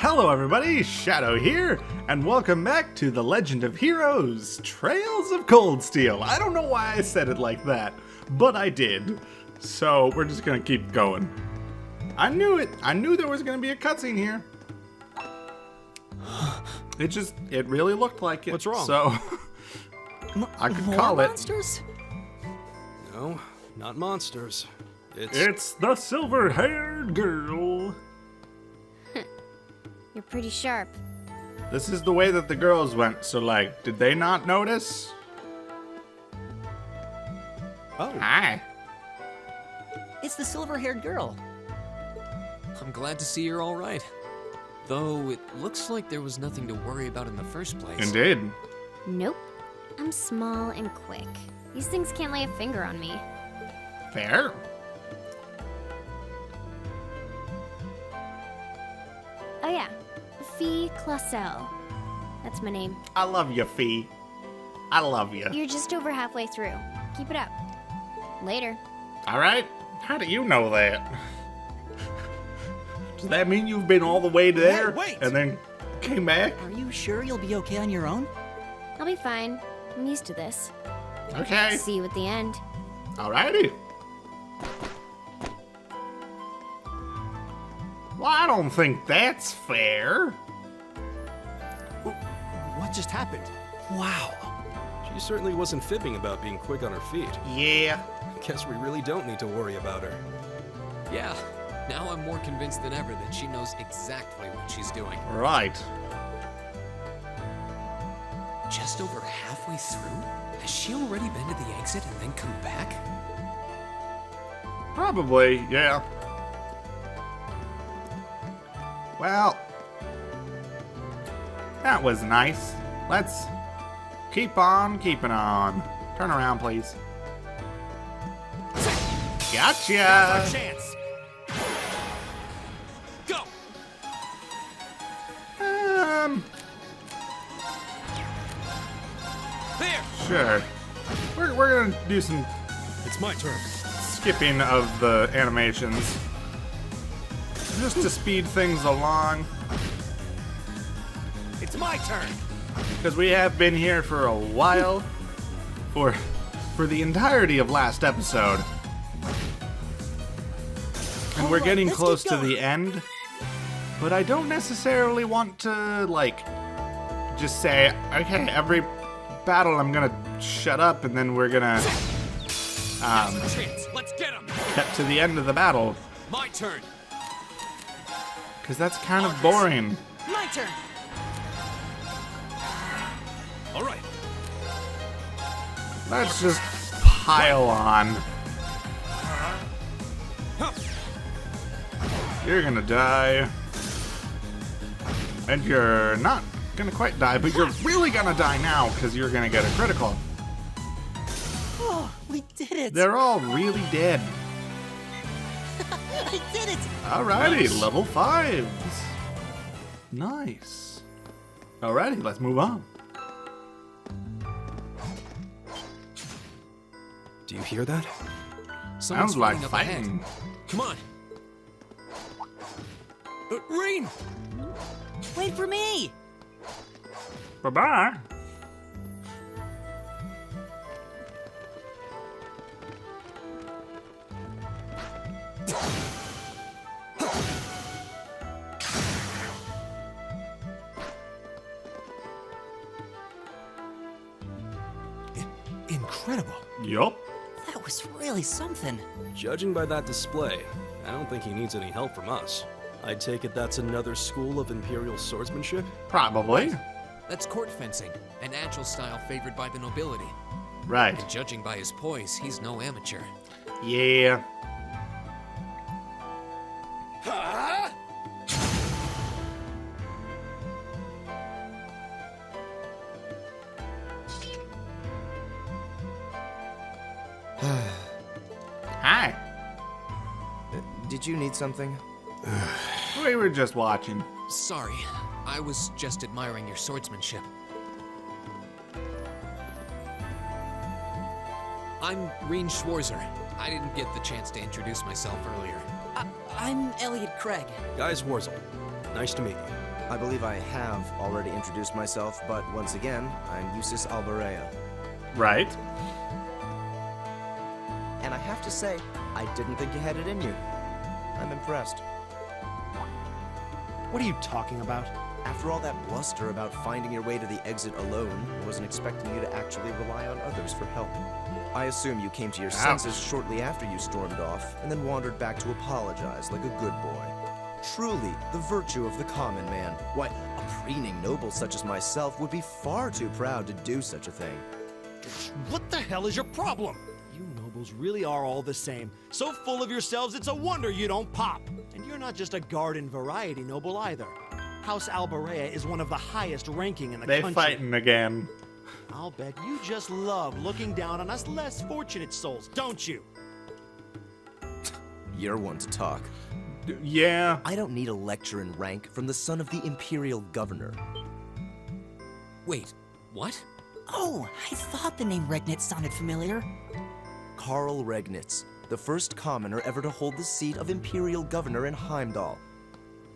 Hello everybody, Shadow here, and welcome back to The Legend of Heroes, Trails of Cold Steel. I don't know why I said it like that, but I did. So we're just gonna keep going. I knew it. I knew there was gonna be a cutscene here. It really looked like it. What's wrong? So I could call it. Monsters? No, not monsters. It's the silver-haired girl. You're pretty sharp. This is the way that the girls went, so like, did they not notice? Oh, Hi. It's the silver-haired girl. I'm glad to see you're all right. Though it looks like there was nothing to worry about in the first place. Indeed. Nope. I'm small and quick. These things can't lay a finger on me. Fair. Oh yeah, Fee Clausel. That's my name. I love you, Fee. I love you. You're just over halfway through. Keep it up. Later. All right. How do you know that? Does that mean you've been all the way there wait! and then came back? Are you sure you'll be okay on your own? I'll be fine. I'm used to this. Okay. See you at the end. Alrighty. Well, I don't think that's fair. What just happened? Wow. she certainly wasn't fibbing about being quick on her feet. Yeah. Guess we really don't need to worry about her. Yeah, now I'm more convinced than ever that she knows exactly what she's doing. Right. Just over halfway through? Has she already been to the exit and then come back? Probably, yeah. Well, that was nice. Let's keep on keeping on. Turn around, please. Gotcha! Chance! Go! There! Sure. We're gonna do some It's my turn. skipping of the animations. Just to speed things along. It's my turn! Because we have been here for a while. For the entirety of last episode. And we're Alright, getting let's close keep to going. the end. But I don't necessarily want to, like, just say, okay, every battle I'm gonna shut up and then we're gonna Chance, let's get him! get to the end of the battle. My turn! Because that's kind of boring. My turn. All right. Let's just pile on. You're gonna die. And you're not gonna quite die, but you're really gonna die now because you're gonna get a critical. Oh, we did it. They're all really dead. I did it. Alrighty, Nice. level 5s. Nice. Alrighty, let's move on. Do you hear that? Someone's Sounds like running up ahead. fighting. Come on. Rain! Wait for me. Bye-bye. Incredible. Yup. That was really something. Judging by that display, I don't think he needs any help from us. I take it that's another school of Imperial swordsmanship? Probably. That's court fencing, an agile style favored by the nobility. Right. And judging by his poise, he's no amateur. Yeah. Hi. Did you need something? We were just watching. Sorry, I was just admiring your swordsmanship. I'm Reen Schwarzer. I didn't get the chance to introduce myself earlier. I'm Elliot Craig. Guys Warzel, nice to meet you. I believe I have already introduced myself, but once again, I'm Eustace Alberea. Right? And I have to say, I didn't think you had it in you. I'm impressed. What are you talking about? After all that bluster about finding your way to the exit alone, I wasn't expecting you to actually rely on others for help. I assume you came to your senses shortly after you stormed off, and then wandered back to apologize like a good boy. Truly, the virtue of the common man. Why, a preening noble such as myself would be far too proud to do such a thing. What the hell is your problem? You nobles really are all the same. So full of yourselves, it's a wonder you don't pop. And you're not just a garden variety noble either. House Alberea is one of the highest ranking in the They country. fighting again. I'll bet you just love looking down on us less fortunate souls, don't you? You're one to talk. Yeah. I don't need a lecture in rank from the son of the Imperial Governor. Wait, what? Oh, I thought the name Regnitz sounded familiar. Karl Regnitz, the first commoner ever to hold the seat of Imperial Governor in Heimdall.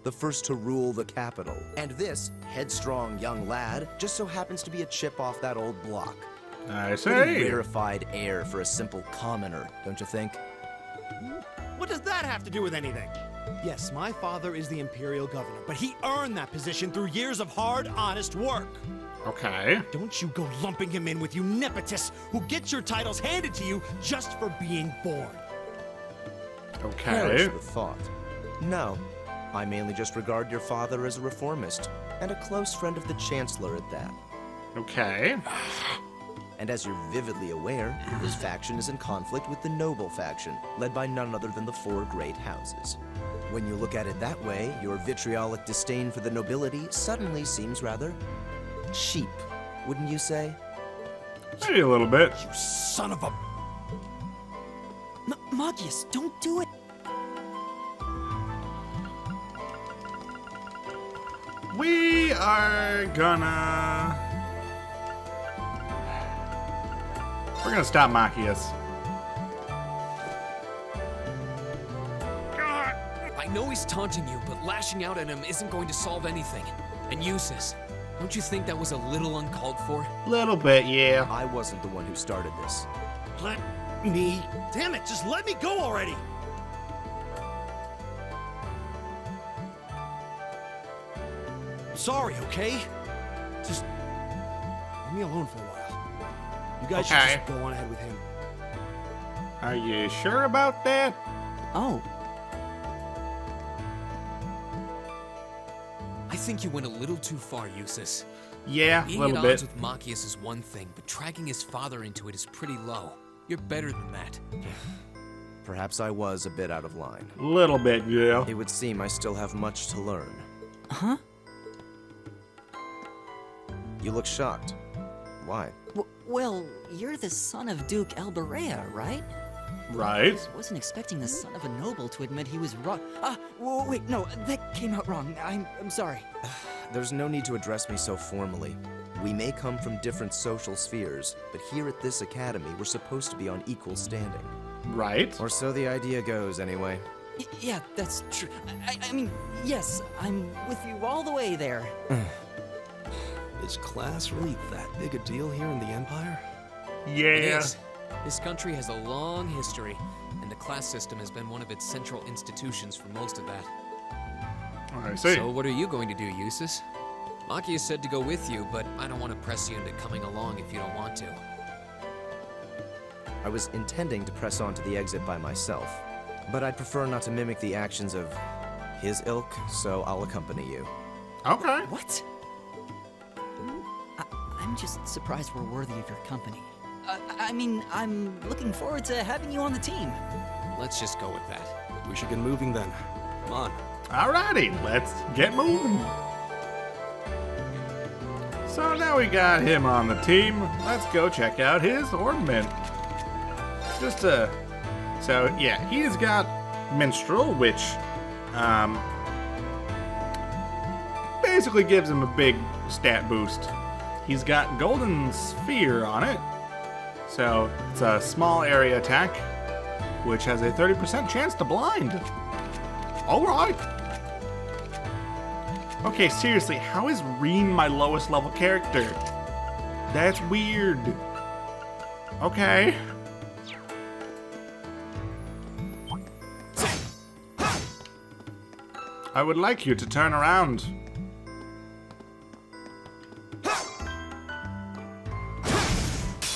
The first to rule the capital. And this headstrong young lad just so happens to be a chip off that old block. I Pretty see. rarefied air for a simple commoner, don't you think? What does that have to do with anything? Yes, my father is the Imperial Governor, but he earned that position through years of hard, honest work. Okay. Don't you go lumping him in with you nepotists who get your titles handed to you just for being born. Perish Okay. the thought. No, I mainly just regard your father as a reformist, and a close friend of the Chancellor at that. Okay. And as you're vividly aware, his faction is in conflict with the noble faction, led by none other than the four great houses. When you look at it that way, your vitriolic disdain for the nobility suddenly seems rather cheap, wouldn't you say? Maybe a little bit. You son of a... Magius, don't do it. We are gonna... We're gonna stop Machias. I know he's taunting you, but lashing out at him isn't going to solve anything. And Eustace, don't you think that was a little uncalled for? Little bit, yeah. I wasn't the one who started this. Let me... Damn it, just let me go already! I'm sorry, okay? Just... leave me alone for a while. You guys should Okay. just go on ahead with him. Are you sure about that? Oh, I think you went a little too far, Eustace. Yeah, a Being at little odds bit. with Machias is one thing, but dragging his father into it is pretty low. You're better than that. Perhaps I was a bit out of line. Little bit, yeah. It would seem I still have much to learn. huh? You look shocked. Why? Well, you're the son of Duke Alberea, right? Right. Wasn't expecting the son of a noble to admit he was wrong. Wait, no, that came out wrong. I'm sorry. There's no need to address me so formally. We may come from different social spheres, but here at this academy, we're supposed to be on equal standing. Right. Or so the idea goes, anyway. Yeah, that's true. I mean, yes, I'm with you all the way there. Is class really that big a deal here in the Empire? It Yeah. is. This country has a long history, and the class system has been one of its central institutions for most of that. I see. So what are you going to do, Eustace? Machias said to go with you, but I don't want to press you into coming along if you don't want to. I was intending to press on to the exit by myself, but I'd prefer not to mimic the actions of his ilk, so I'll accompany you. Okay. What? I'm just surprised we're worthy of your company. I mean, I'm looking forward to having you on the team. Let's just go with that. We should get moving then. Come on. Alrighty, let's get moving. So now we got him on the team. Let's go check out his ornament. So yeah, he's got minstrel, which basically gives him a big stat boost. He's got golden sphere on it, so it's a small area attack, which has a 30% chance to blind. All right. Okay, seriously, how is Reen my lowest level character? That's weird. Okay. I would like you to turn around.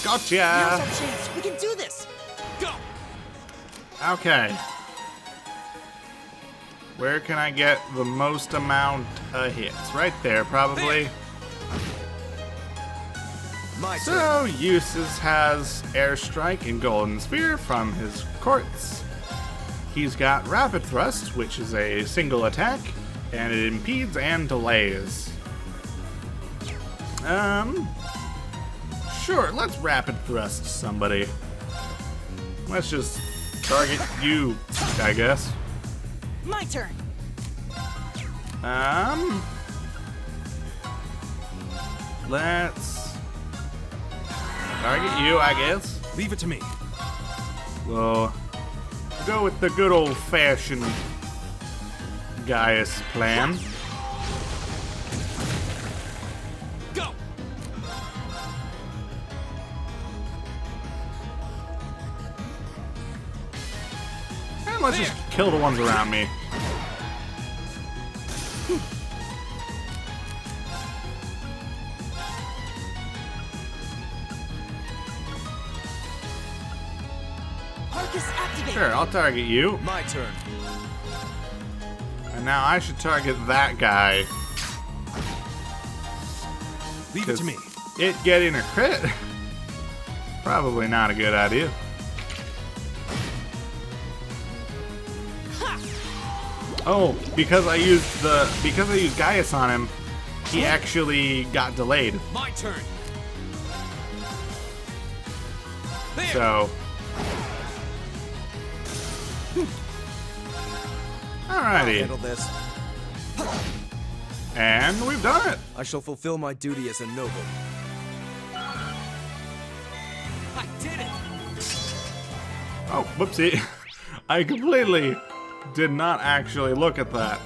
Gotcha! Now's our chance. We can do this. Go! Okay. Where can I get the most amount of hits? Right there, probably. My turn. So, Eustace has Airstrike and Golden Spear from his courts. He's got Rapid Thrust, which is a single attack, and it impedes and delays. Sure, let's Rapid Thrust somebody. Let's just target you, I guess. My turn. Let's target you, I guess. Leave it to me. We'll go with the good old-fashioned Gaius plan. Go! And let's just kill the ones around me. Arcus activate. Sure, I'll target you. My turn. And now I should target that guy. Leave it to 'cause me. It getting a crit? Probably not a good idea. Oh, because I used Gaius on him, he actually got delayed. My turn. There. So alrighty. Handle this. And we've done it. I shall fulfill my duty as a noble. I did it. Oh, whoopsie. I completely did not actually look at that.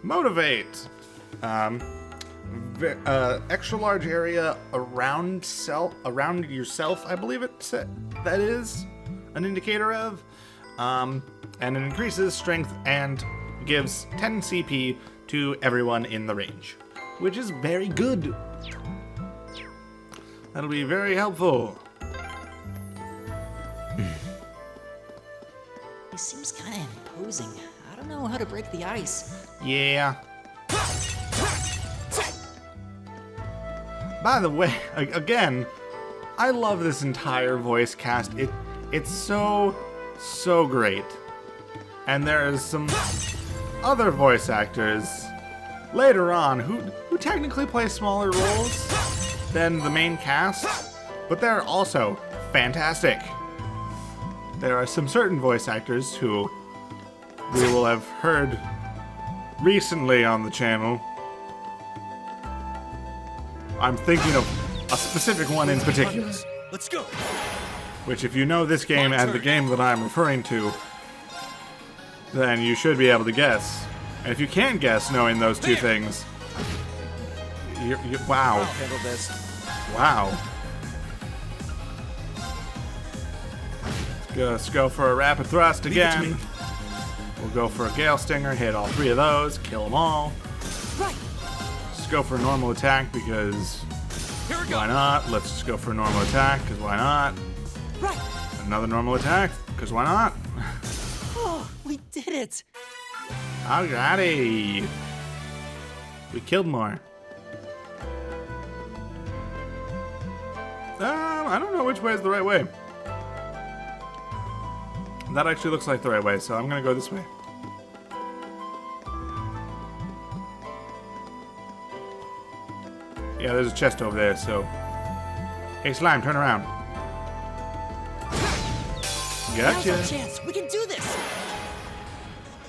Motivate. Extra large area around yourself, I believe that is an indicator of. And it increases strength and gives 10 CP to everyone in the range, which is very good. That'll be very helpful. He seems kind of imposing. I don't know how to break the ice. Yeah. By the way, again, I love this entire voice cast. It's so great. And there's some other voice actors later on who technically play smaller roles than the main cast, but they're also fantastic. There are some certain voice actors who we will have heard recently on the channel. I'm thinking of a specific one in particular, Let's go. which if you know this game and the game that I'm referring to, then you should be able to guess. And if you can't guess knowing those two things, wow. I'll handle this. Wow. Let's go for a rapid thrust Leave it to again. me. We'll go for a Gale Stinger, hit all three of those, kill them all. Right. Let's go for a normal attack because Here we why go. not? Let's just go for a normal attack because why not? Right. Another normal attack because why not? Oh, we did it. Alrighty. We killed more. I don't know which way is the right way. That actually looks like the right way, so I'm gonna go this way. Yeah, there's a chest over there, so... Hey, Slime, turn around. Now's our Gotcha. chance. We can do this.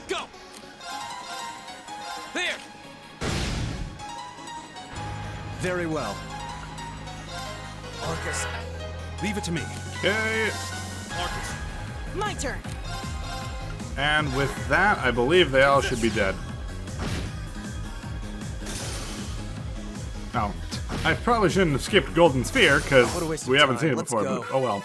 Go. There. Very well. Arcus. Leave it to me. Okay. Arcus. My turn. And with that, I believe they all should be dead. Oh, I probably shouldn't have skipped Golden Sphere, What a because waste of we haven't time. seen it Let's before, go. but oh well.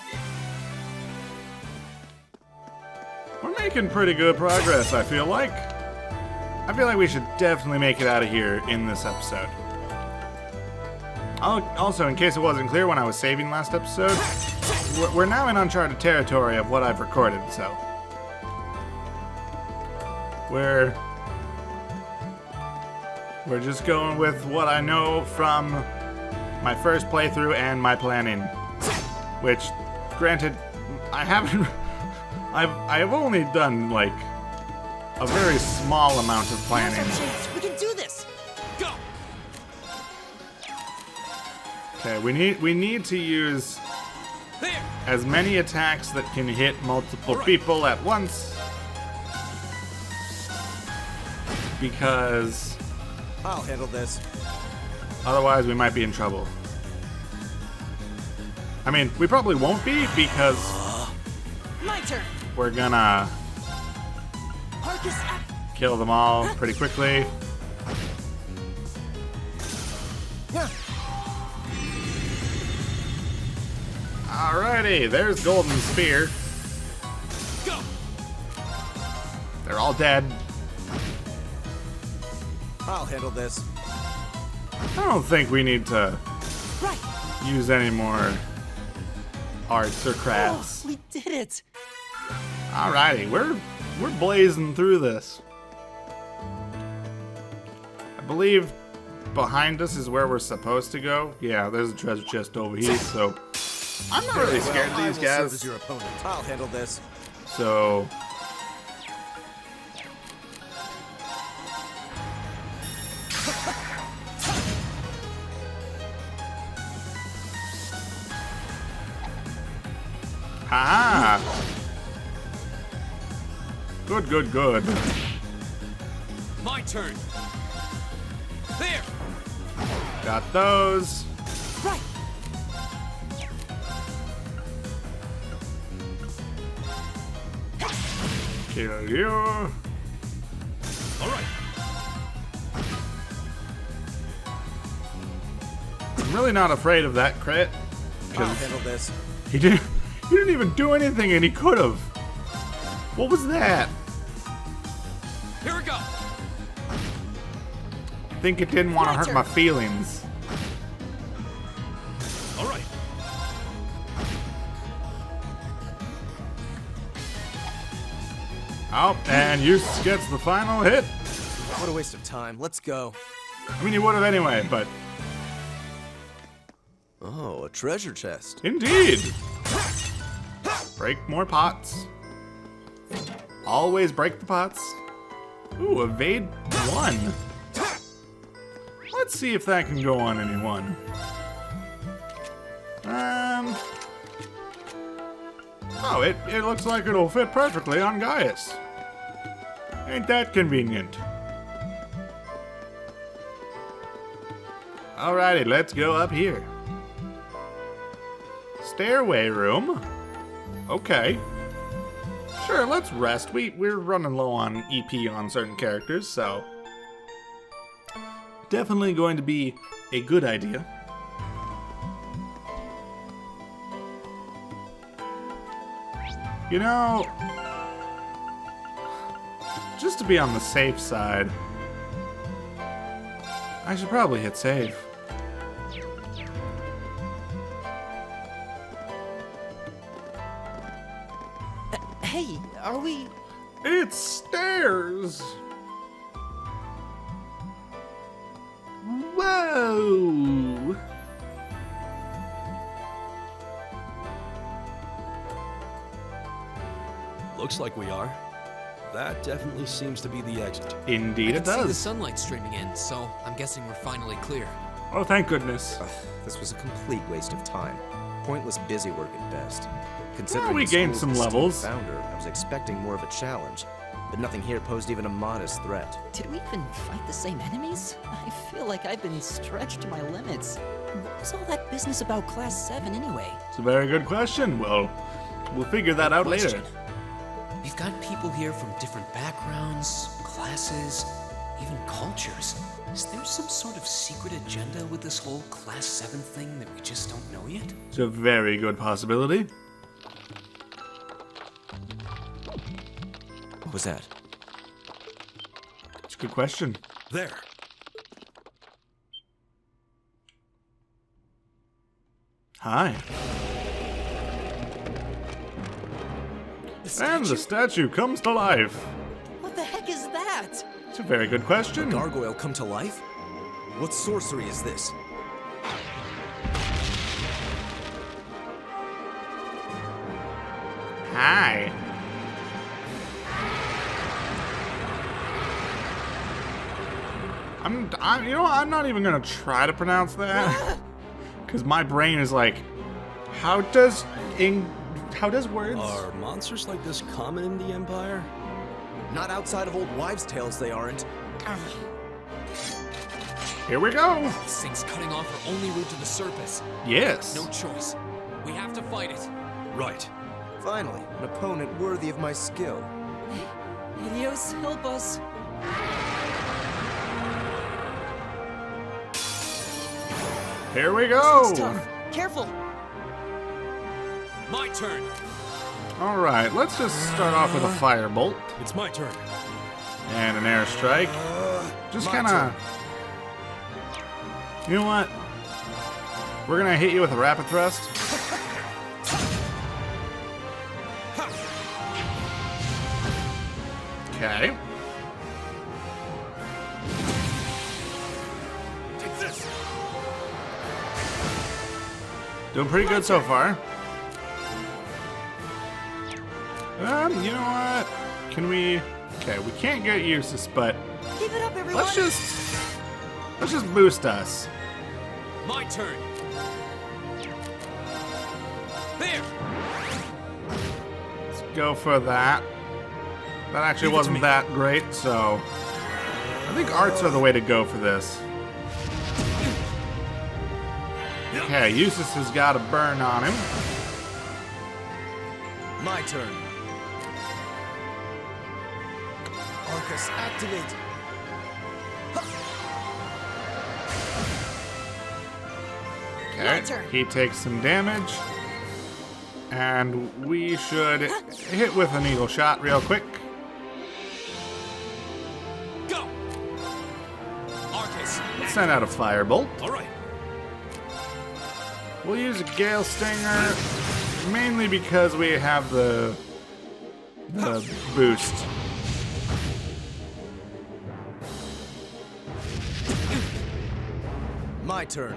We're making pretty good progress, I feel like. I feel like we should definitely make it out of here in this episode. Also, in case it wasn't clear when I was saving last episode, we're now in uncharted territory of what I've recorded, so. We're just going with what I know from my first playthrough and my planning. Which, granted, I haven't... I've only done, like, a very small amount of planning. We can do this. Go! Okay, we need to use There! as many attacks that can hit multiple people at once. Because I'll handle this. otherwise we might be in trouble. I mean, we probably won't be because My turn. we're gonna Arcus up. kill them all pretty quickly. Alrighty, there's Golden Spear. Go! They're all dead. I'll handle this. I don't think we need to Right. use any more arts or crafts. We did it. Alrighty, we're blazing through this. I believe behind us is where we're supposed to go. Yeah, there's a treasure chest over here, so I'm not really scared of I these will serve guys. as your opponent. I'll handle this. So ha! Good, good, good. My turn! There! Got those. Right. Kill you. Alright, I'm really not afraid of that crit. I'll Because handle this. he didn't even do anything and he could have. What was that? here we go! I think it didn't want to hurt my feelings. Alright, Oh, and Eustace gets the final hit. What a waste of time. Let's go. I mean, he would have anyway, but Oh, a treasure chest. indeed. Break more pots. Always break the pots. Ooh, evade 1. Let's see if that can go on anyone. Oh, it looks like it'll fit perfectly on Gaius. Ain't that convenient? Alrighty, let's go up here. Stairway room. Okay. Sure, let's rest. We're running low on EP on certain characters, so definitely going to be a good idea. You know, just to be on the safe side, I should probably hit save. Hey, are we? It's stairs! Whoa! Looks like we are. That definitely seems to be the exit. Indeed I it can see the does. sunlight streaming in, so I'm guessing we're finally clear. Oh, thank goodness. This was a complete waste of time. Pointless busy work at best. Considering Well, we the gained school's some esteemed levels. Founder, I was expecting more of a challenge, but nothing here posed even a modest threat. Did we even fight the same enemies? I feel like I've been stretched to my limits. What was all that business about Class 7 anyway? It's a very good question. Well, we'll figure that out later. Question. We've got people here from different backgrounds, classes. even cultures. Is there some sort of secret agenda with this whole Class 7 thing that we just don't know yet? It's a very good possibility. What was that? It's a good question. There. Hi. And the statue comes to life. What the heck is that? It's a very good question. Gargoyle come to life? What sorcery is this? Hi. You know what? I'm not even gonna try to pronounce that, because my brain is like, how does words? Are monsters like this common in the Empire? Not outside of old wives' tales, they aren't. Here we go. This thing's cutting off our only route to the surface. Yes. No choice. We have to fight it. Right. Finally, an opponent worthy of my skill. Helios, help us. Here we go. It's tough. Careful. My turn. All right, let's just start off with a firebolt It's my turn. and an airstrike. Just My kind turn. of. You know what? We're gonna hit you with a rapid thrust. Okay. Take this. Doing pretty good so far. You know what? Can we? Okay, we can't get Eustace, but Give it up, everyone. let's just boost us. My turn. There. Let's go for that. That actually Leave it to wasn't me. that great, so I think arts are the way to go for this. Okay, Eustace has got a burn on him. My turn. Arcus, activate. Okay, turn. he takes some damage. And we should hit with an eagle shot real quick. Go. Arcus. Send out a firebolt. All right. We'll use a Gale Stinger, mainly because we have the boost. My turn.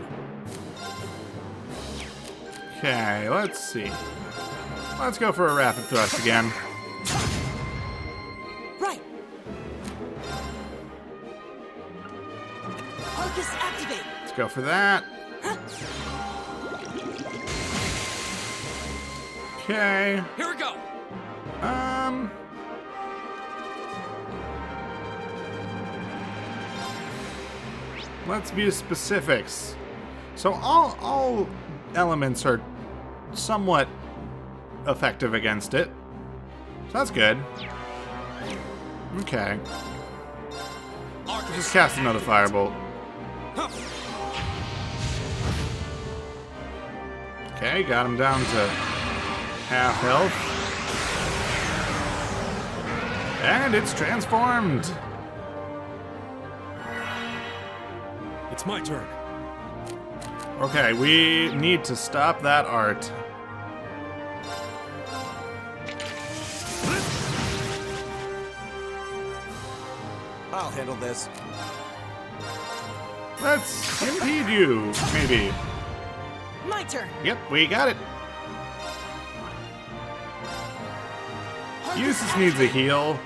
Okay, let's see. Let's go for a rapid thrust again. Right. Arcus, activate. Let's go for that. Okay. Here we go. Let's view specifics. So all elements are somewhat effective against it. So that's good. Okay. Arcus. Just cast another firebolt. Okay, got him down to half health. And it's transformed. It's my turn. Okay, we need to stop that art. I'll handle this. Let's impede you, maybe. My turn. Yep, we got it. Arcus, Eustace needs a heal.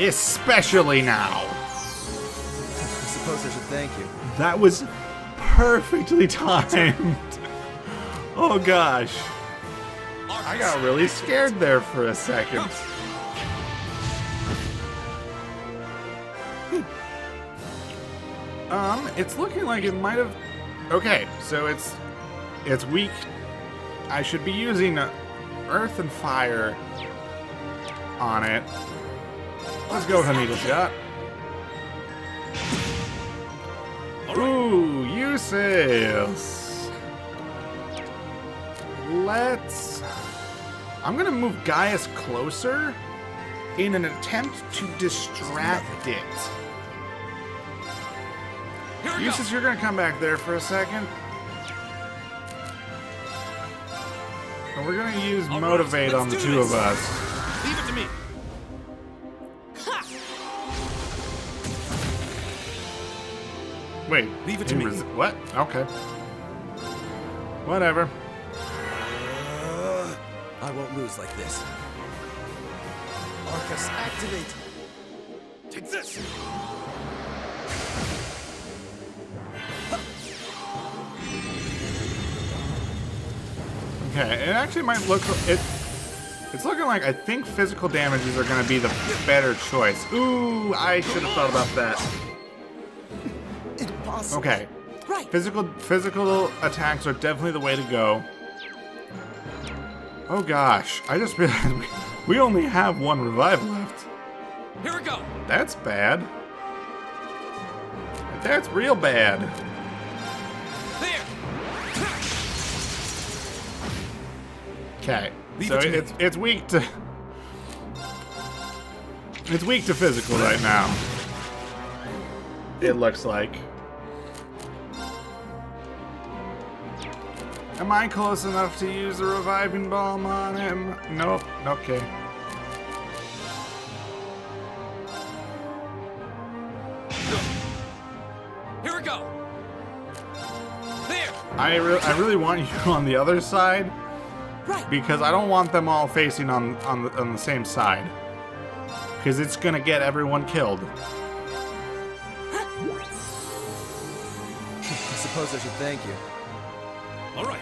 Especially now. I suppose I should thank you. That was perfectly timed. Oh gosh. I got really scared there for a second. It's looking like it might have. Okay, so it's weak. I should be using earth and fire on it. Let's go with a needle shot. Ooh, useless. I'm gonna move Gaius closer in an attempt to distract it. Useless, you're gonna come back there for a second. And we're gonna use Motivate on the two of us. Leave it to me. Wait, Leave it to me. What? Okay. Whatever. I won't lose like this. Arcus, activate! Take this. Okay, it actually might look it's looking like I think physical damages are gonna be the better choice. Ooh, I should have thought about that. Impossible. Okay. Right. Physical attacks are definitely the way to go. Oh gosh, I just realized we only have one revive left. Here we go. That's bad. That's real bad. There. Okay. Leave So it to me. it's weak to physical right now. It looks like. Am I close enough to use the reviving balm on him? Nope. Okay. Here we go. There. I really want you on the other side. Right. Because I don't want them all facing on the same side. Because it's gonna get everyone killed. I suppose I should thank you. All right.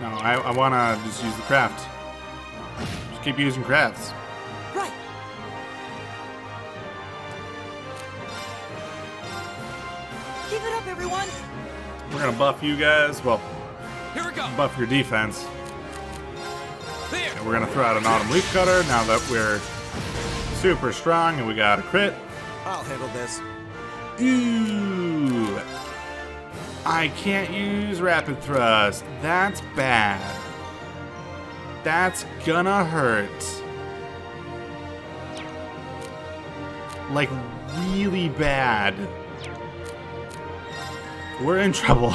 No, I wanna just use the craft. Just keep using crafts. Right. Keep it up, everyone. We're gonna buff you guys. Well, Here we go. buff your defense. There. And we're gonna throw out an autumn leaf cutter now that we're super strong and we got a crit. I'll handle this. Ooh. I can't use rapid thrust. That's bad. That's gonna hurt. Like, really bad. We're in trouble.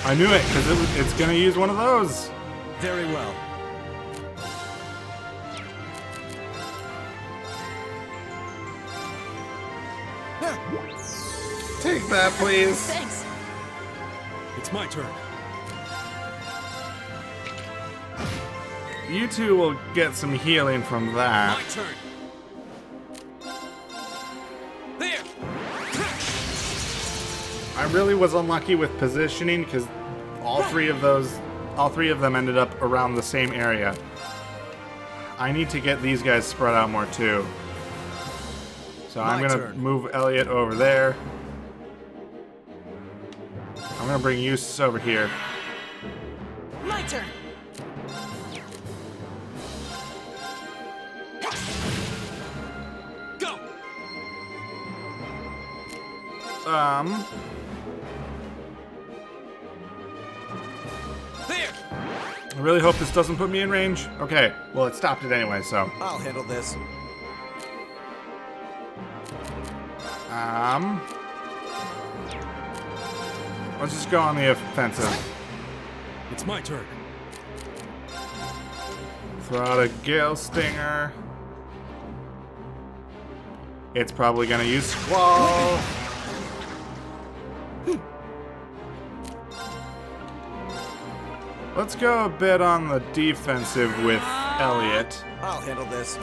I knew it, because it's gonna use one of those. Very well. Take that, please. Thanks. It's my turn. You two will get some healing from that. My turn. There. I really was unlucky with positioning because all three of them ended up around the same area. I need to get these guys spread out more too. So I'm My gonna turn. move Elliot over there. I'm gonna bring Eustace over here. My turn. Go. There. I really hope this doesn't put me in range. Okay, well it stopped it anyway, so. I'll handle this. Let's just go on the offensive. It's my turn. Throw out a Gale Stinger. It's probably gonna use Squall. Let's go a bit on the defensive with Elliot. I'll handle this.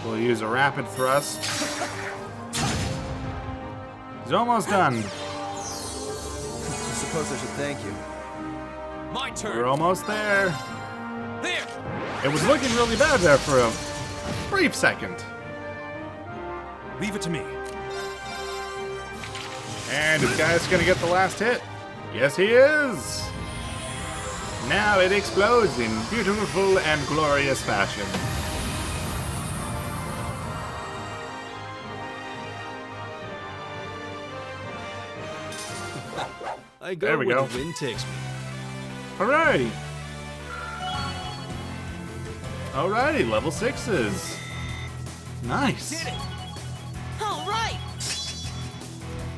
We'll use a rapid thrust. He's almost done. I suppose I should thank you. My We're turn. almost there. There. It was looking really bad there for a brief second. Leave it to me. And this guy's gonna get the last hit. Yes, he is. Now it explodes in beautiful and glorious fashion. I go There we where go. the wind takes me. Hooray! Alrighty, level 6s. Nice. All right!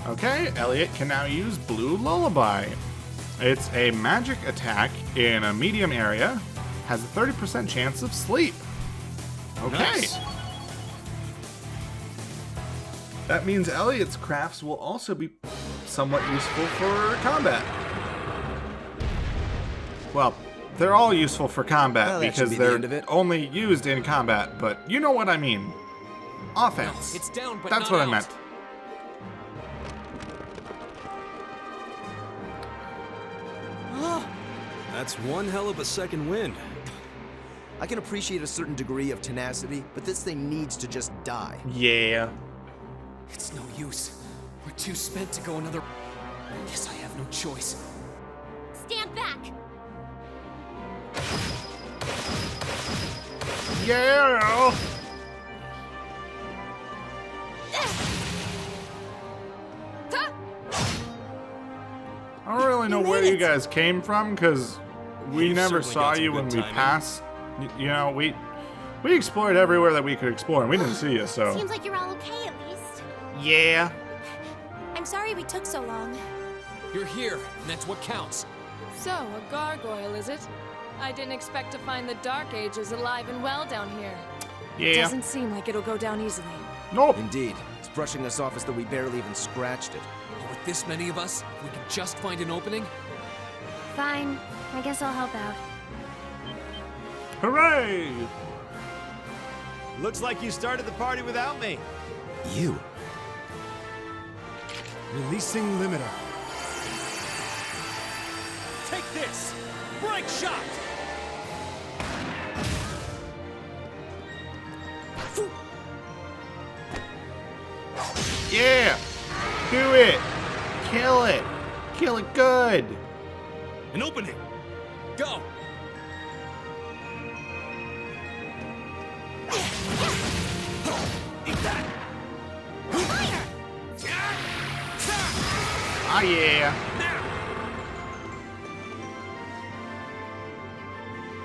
Okay, Elliot can now use Blue Lullaby. It's a magic attack in a medium area, has a 30% chance of sleep. Okay. Nice. That means Elliot's crafts will also be somewhat useful for combat. Well, they're all useful for combat Well, that should because be the they're end of it. only used in combat, but you know what I mean. Offense. It's down, but That's not what I out. meant. That's one hell of a second wind. I can appreciate a certain degree of tenacity, but this thing needs to just die. Yeah. It's no use. We're too spent to go another. Guess I have no choice. Stand back! Yeah. I don't really know where you guys came from because we You've never certainly saw got some you when good we timing. passed. You know, we explored everywhere that we could explore and we didn't see you, so. Seems like you're all okay at least. Yeah. I'm sorry we took so long. You're here, and that's what counts. So, a gargoyle, is it? I didn't expect to find the Dark Ages alive and well down here. Yeah. Doesn't seem like it'll go down easily. Nope. Indeed. It's brushing us off as though we barely even scratched it. But with this many of us, if we could just find an opening. Fine. I guess I'll help out. Hooray! Looks like you started the party without me. You? Releasing limiter. Take this! Break shot! Yeah. Do it. Kill it. Kill it good. An opening! Go! Eat that! Oh yeah.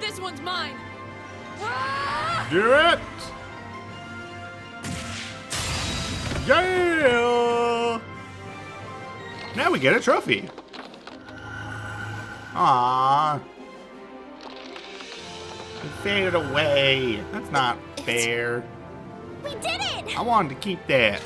This one's mine! Do it. Yeah. Now we get a trophy. Aww. It faded away. That's not fair. We did it! I wanted to keep that.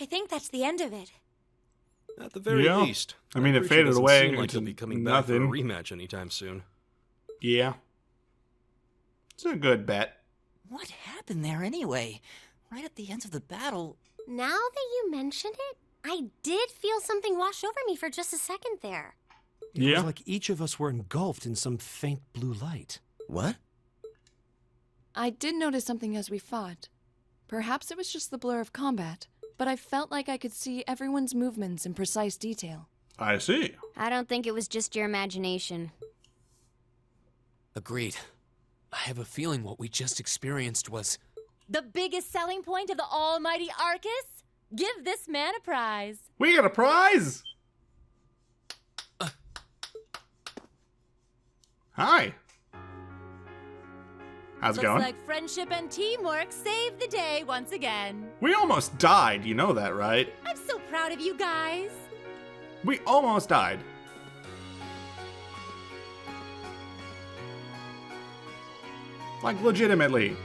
I think that's the end of it. At the very Yeah. least. I mean, That it creature faded doesn't away seem like into he'll be coming back for a nothing. rematch anytime soon. Yeah. It's a good bet. What happened there anyway? Right at the end of the battle. Now that you mention it, I did feel something wash over me for just a second there. It Yeah. was like each of us were engulfed in some faint blue light. What? I did notice something as we fought. Perhaps it was just the blur of combat, but I felt like I could see everyone's movements in precise detail. I see. I don't think it was just your imagination. Agreed. I have a feeling what we just experienced was. The biggest selling point of the almighty Arcus? Give this man a prize. We got a prize. Hi. How's it Looks going? like friendship and teamwork saved the day once again. We almost died. You know that, right? I'm so proud of you guys. We almost died. Like, legitimately.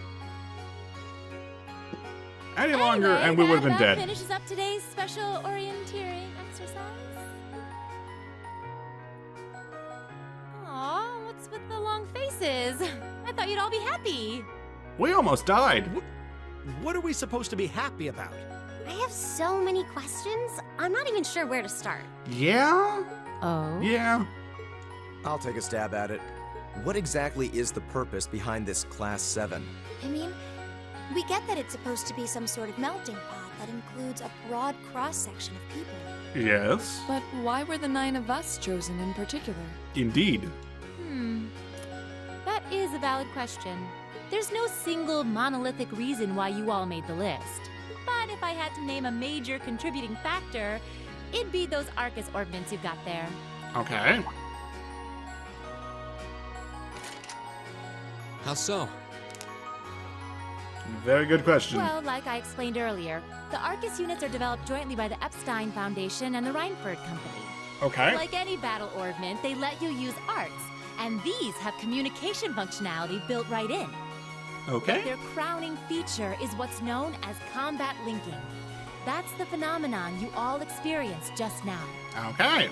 Any longer, Anyway, and we would have that been about dead. finishes up today's special orienteering exercise. Aw, what's with the long faces? I thought you'd all be happy. We almost died. What are we supposed to be happy about? I have so many questions, I'm not even sure where to start. Yeah? Oh? Yeah. I'll take a stab at it. What exactly is the purpose behind this Class 7? I mean, we get that it's supposed to be some sort of melting pot that includes a broad cross-section of people. Yes. But why were the 9 of us chosen in particular? Indeed. That is a valid question. There's no single monolithic reason why you all made the list. But if I had to name a major contributing factor, it'd be those Arcus ornaments you've got there. Okay. How so? Very good question. Well, like I explained earlier, the Arcus units are developed jointly by the Epstein Foundation and the Reinford Company. Okay. Like any battle ornament, they let you use arts, and these have communication functionality built right in. Okay. Their crowning feature is what's known as combat linking. That's the phenomenon you all experienced just now. Okay.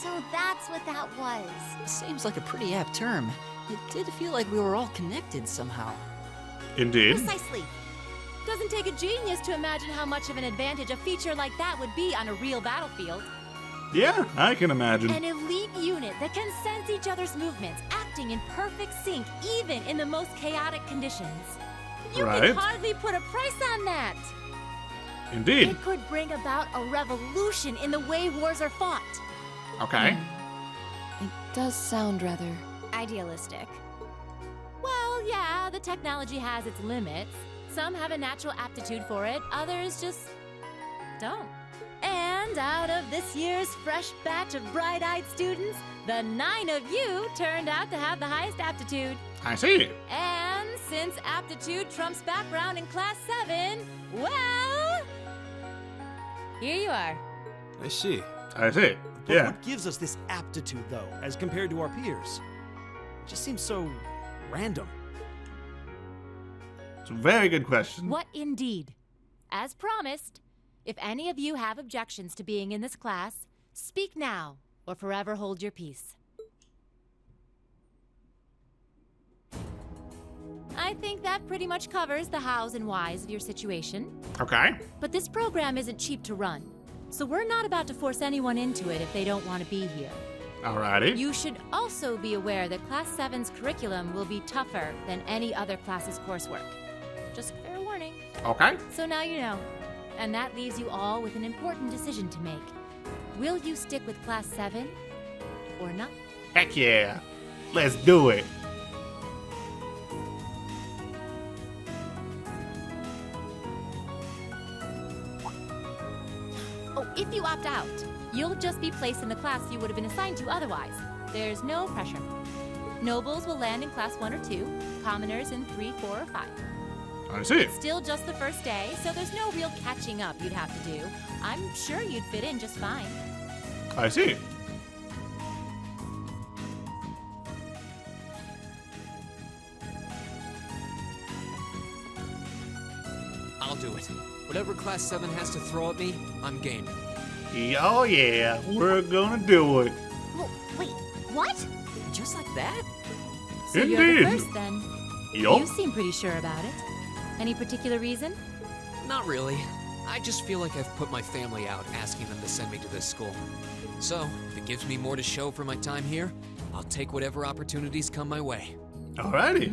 So that's what that was. Seems like a pretty apt term. It did feel like we were all connected somehow. Indeed. Precisely. Doesn't take a genius to imagine how much of an advantage a feature like that would be on a real battlefield. Yeah, I can imagine. An elite unit that can sense each other's movements, acting in perfect sync even in the most chaotic conditions. You Right. can hardly put a price on that. Indeed. It could bring about a revolution in the way wars are fought. Okay. It does sound rather... Idealistic. Well, yeah, the technology has its limits. Some have a natural aptitude for it, others just don't. And out of this year's fresh batch of bright-eyed students, the 9 of you turned out to have the highest aptitude. I see. And since aptitude trumps background in Class 7, well, here you are. I see. I see. But Yeah. what gives us this aptitude, though, as compared to our peers? It just seems so random. It's a very good question. What indeed? As promised, if any of you have objections to being in this class, speak now or forever hold your peace. I think that pretty much covers the hows and whys of your situation. Okay. But this program isn't cheap to run, so we're not about to force anyone into it if they don't want to be here. Alrighty. You should also be aware that Class 7's curriculum will be tougher than any other class's coursework. Just fair warning. Okay. So now you know. And that leaves you all with an important decision to make. Will you stick with Class 7 or not? Heck yeah. Let's do it. Oh, if you opt out, you'll just be placed in the class you would have been assigned to otherwise. There's no pressure. Nobles will land in Class 1 or 2, commoners in 3, 4, or 5. I see. It's still just the first day, so there's no real catching up you'd have to do. I'm sure you'd fit in just fine. I see. I'll do it. Whatever Class 7 has to throw at me, I'm game. Oh yeah, we're gonna do it. Oh, wait, what? Just like that? So you're the Indeed. first then. Yup. You seem pretty sure about it. Any particular reason? Not really. I just feel like I've put my family out asking them to send me to this school. So, if it gives me more to show for my time here, I'll take whatever opportunities come my way. Alrighty.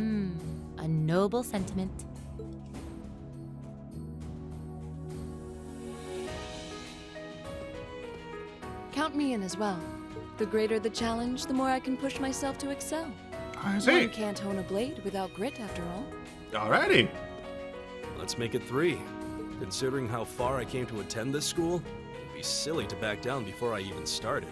A noble sentiment. Count me in as well. The greater the challenge, the more I can push myself to excel. I see. One can't hone a blade without grit, after all. Alrighty. Let's make it 3. Considering how far I came to attend this school, it'd be silly to back down before I even started.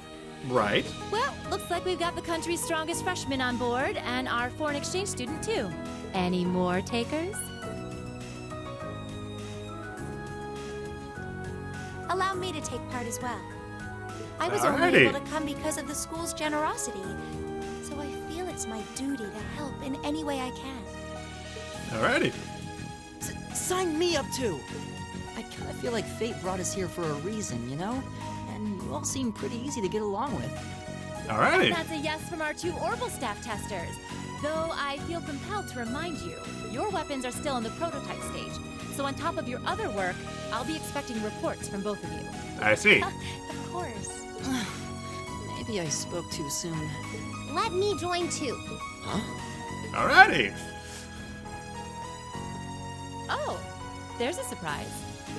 Right. Well, looks like we've got the country's strongest freshman on board and our foreign exchange student too. Any more takers? Allow me to take part as well. I was only Alrighty. able to come because of the school's generosity, so I feel it's my duty to help in any way I can. Alrighty. Sign me up too! I kind of feel like fate brought us here for a reason, you know? And you all seem pretty easy to get along with. Alrighty. That's a yes from our 2 Orbital staff testers. Though I feel compelled to remind you, your weapons are still in the prototype stage. So on top of your other work, I'll be expecting reports from both of you. I see. Of course. Maybe I spoke too soon. Let me join too. Huh? Alrighty. Oh, there's a surprise.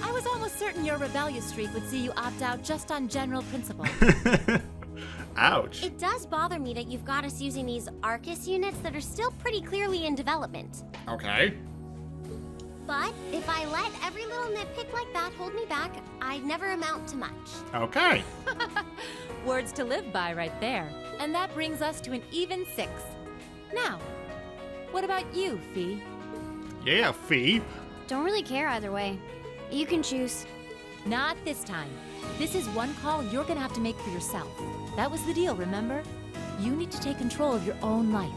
I was almost certain your rebellious streak would see you opt out just on general principle. Ouch. It does bother me that you've got us using these Arcus units that are still pretty clearly in development. Okay. But if I let every little nitpick like that hold me back, I'd never amount to much. Okay. Words to live by right there. And that brings us to an even 6. Now, what about you, Fee? Yeah, Fee. Don't really care either way. You can choose. Not this time. This is one call you're gonna have to make for yourself. That was the deal, remember? You need to take control of your own life.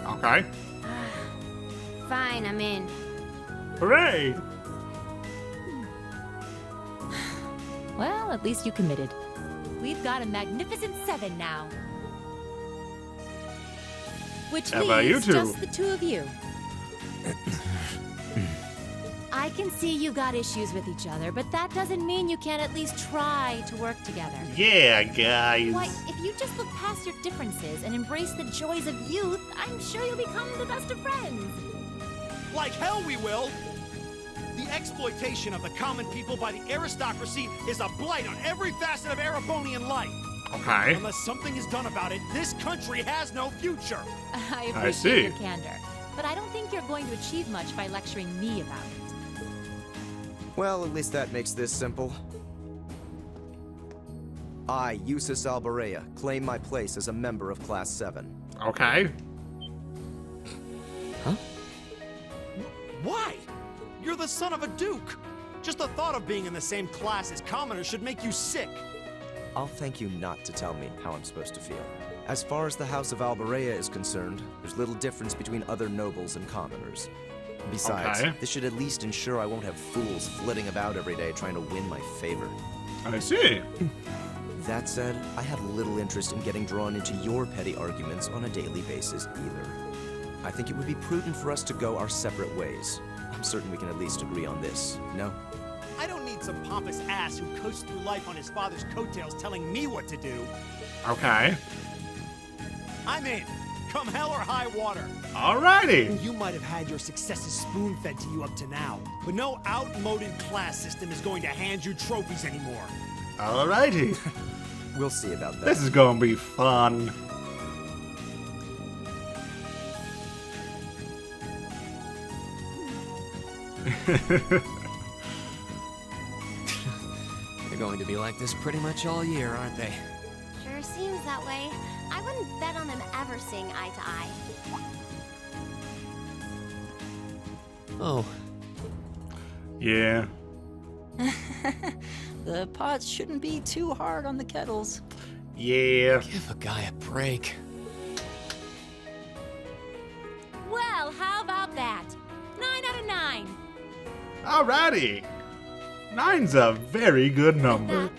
Okay. Fine, I'm in. Hooray! Well, at least you committed. We've got a magnificent 7 now. Which How about you leaves two? just the 2 of you. I can see you got issues with each other, but that doesn't mean you can't at least try to work together. Yeah, guys. Why, if you just look past your differences and embrace the joys of youth, I'm sure you'll become the best of friends. Like hell we will! The exploitation of the common people by the aristocracy is a blight on every facet of Erebonian life. Okay. Unless something is done about it, this country has no future. I see. appreciate your candor, but I don't think you're going to achieve much by lecturing me about it. Well, at least that makes this simple. I, Eustace Alberea, claim my place as a member of Class 7. Okay. Why? You're the son of a duke. Just the thought of being in the same class as commoners should make you sick. I'll thank you not to tell me how I'm supposed to feel. As far as the House of Alberea is concerned, there's little difference between other nobles and commoners. Besides, Okay. this should at least ensure I won't have fools flitting about every day trying to win my favor. I see. That said, I have little interest in getting drawn into your petty arguments on a daily basis either. I think it would be prudent for us to go our separate ways. I'm certain we can at least agree on this, no? I don't need some pompous ass who coasts through life on his father's coattails telling me what to do. Okay. I'm in. Come hell or high water. Alrighty. You might have had your successes spoon-fed to you up to now, but no outmoded class system is going to hand you trophies anymore. Alrighty. We'll see about that. This is gonna be fun. They're going to be like this pretty much all year, aren't they? Sure seems that way. I wouldn't bet on them ever seeing eye to eye. Oh, Yeah. The pots shouldn't be too hard on the kettles. Yeah. give a guy a break. Well, how about that? 9 out of 9. Alrighty. 9's a very good number. With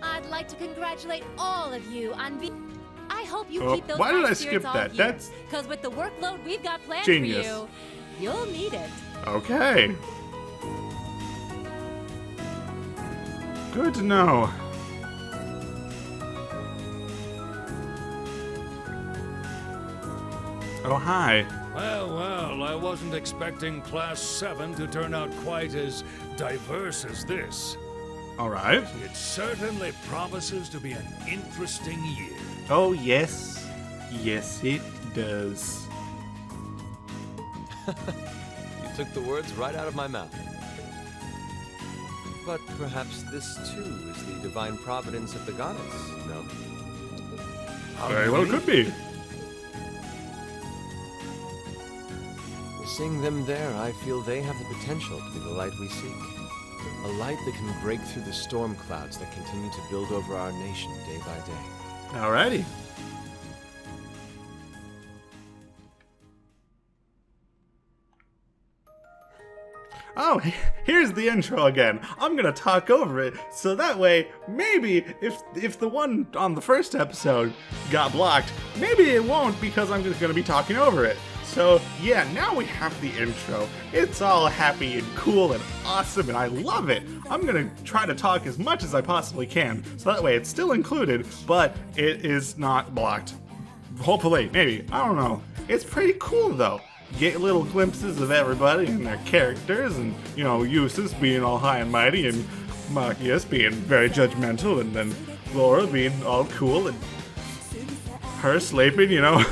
that, I'd like to congratulate all of you on being. I hope you Oh, keep those why did high I spirits skip all that? year, That's- because with the workload we've got planned Genius. for you, you'll need it. Okay. Good to know. Oh, hi. Well, I wasn't expecting Class 7 to turn out quite as diverse as this. Alright. It certainly promises to be an interesting year. Oh, yes. Yes, it does. You took the words right out of my mouth. But perhaps this too is the divine providence of the goddess, no? Very well could be. Seeing them there, I feel they have the potential to be the light we seek. A light that can break through the storm clouds that continue to build over our nation day by day. Alrighty. Oh, here's the intro again. I'm gonna talk over it, so that way, maybe if the one on the first episode got blocked, maybe it won't because I'm just gonna be talking over it. So yeah, now we have the intro. It's all happy and cool and awesome, and I love it. I'm gonna try to talk as much as I possibly can, so that way it's still included, but it is not blocked. Hopefully, maybe, I don't know. It's pretty cool though. get little glimpses of everybody and their characters, and, you know, Eustace being all high and mighty, and Marcius being very judgmental, and then Laura being all cool, and her sleeping, you know.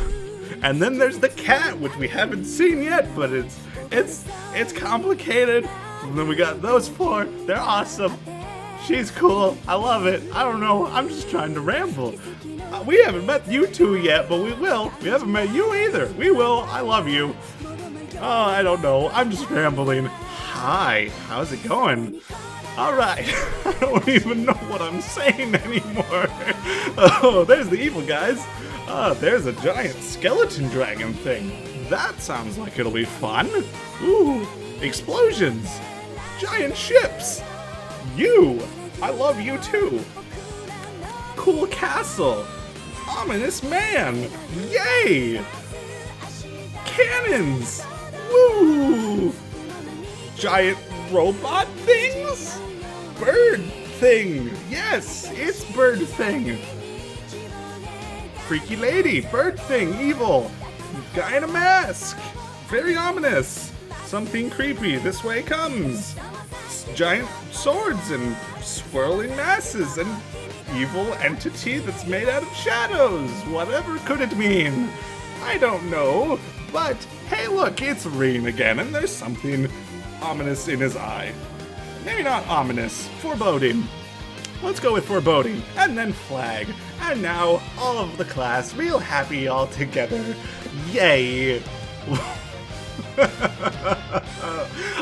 And then there's the cat, which we haven't seen yet, but it's complicated. And then we got those four. They're awesome. She's cool. I love it. I don't know. I'm just trying to ramble. We haven't met you two yet, but we will. We haven't met you either. We will. I love you. Oh, I don't know. I'm just rambling. Hi. How's it going? All right. I don't even know what I'm saying anymore. Oh, there's the evil guys. There's a giant skeleton dragon thing. That sounds like it'll be fun. Ooh, explosions. Giant ships. You. I love you too. Cool castle. Ominous man. Yay. Cannons. Woo. Giant robot things. Bird thing. Yes, it's bird thing. Freaky lady. Bird thing. Evil. Guy in a mask. Very ominous. Something creepy. This way comes. Giant swords and swirling masses and evil entity that's made out of shadows. Whatever could it mean? I don't know. But hey, look, it's Reen again, and there's something ominous in his eye. Maybe not ominous, foreboding. Let's go with foreboding, and then flag. And now, all of the class real happy all together. Yay!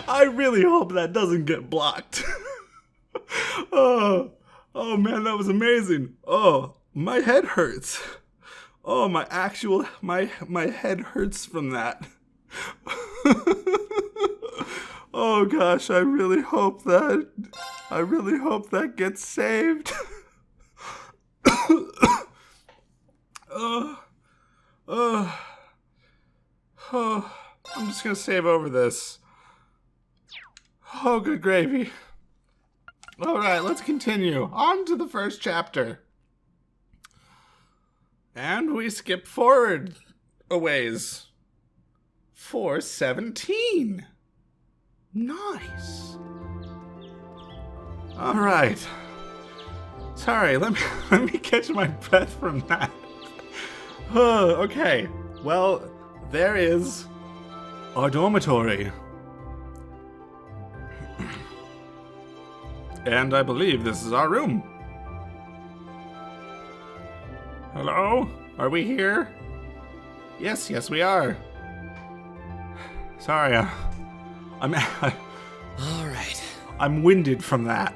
I really hope that doesn't get blocked. Oh man, that was amazing. Oh, my head hurts. Oh, my head hurts from that. Oh gosh, I really hope that gets saved. I'm just gonna save over this. Oh, good gravy. Alright, let's continue. On to the first chapter. And we skip forward a ways. 4:17. Nice. Alright. Sorry, let me catch my breath from that. Okay. Well, there is our dormitory. And I believe this is our room. Hello? Are we here? Yes, we are. Sorry, I'm All right. I'm winded from that.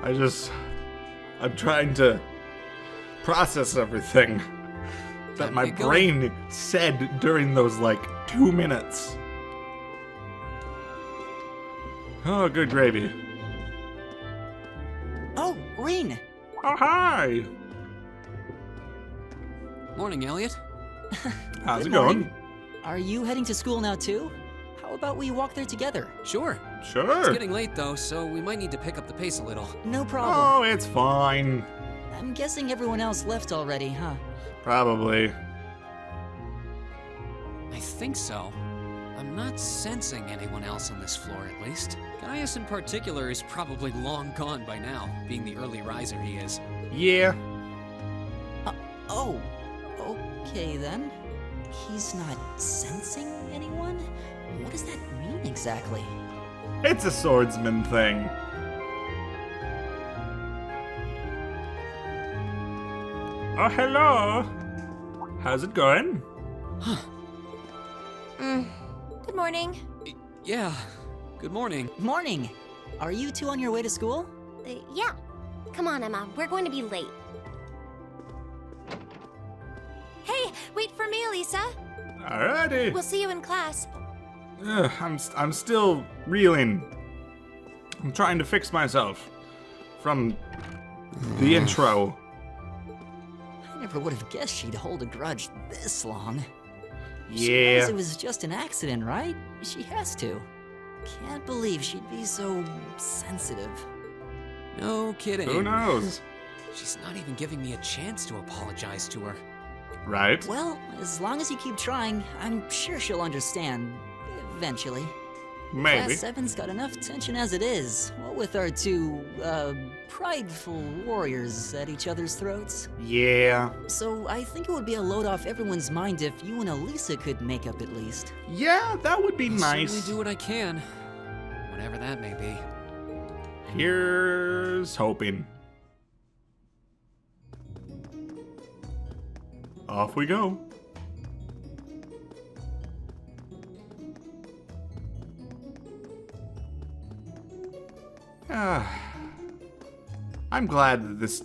I'm trying to process everything that my brain said during those, 2 minutes. Oh, good gravy. Oh, Reen! Oh, hi! Morning, Elliot. How's it Good going? morning. Are you heading to school now, too? How about we walk there together? Sure. Sure. It's getting late, though, so we might need to pick up the pace a little. No problem. Oh, it's fine. I'm guessing everyone else left already, huh? Probably. I think so. I'm not sensing anyone else on this floor, at least. Gaius in particular is probably long gone by now, being the early riser he is. Yeah. Oh, okay then. He's not sensing anyone? What does that mean exactly? It's a swordsman thing. Oh, hello. How's it going? Good morning. Yeah. Good morning. Morning! Are you two on your way to school? Yeah. Come on, Emma. We're going to be late. Hey, wait for me, Elisa. Alrighty. We'll see you in class. I'm still reeling. I'm trying to fix myself from the intro. I never would have guessed she'd hold a grudge this long. Yeah. She knows it was just an accident, right? She has to. Can't believe she'd be so sensitive. No kidding. Who knows? She's not even giving me a chance to apologize to her. Right? Well, as long as you keep trying, I'm sure she'll understand. Eventually. Maybe. Class 7's got enough tension as it is. What with our two, prideful warriors at each other's throats. Yeah. So I think it would be a load off everyone's mind if you and Elisa could make up at least. Yeah, that would be I'll nice. certainly do what I can. Whatever that may be. Here's hoping. Off we go. I'm glad that this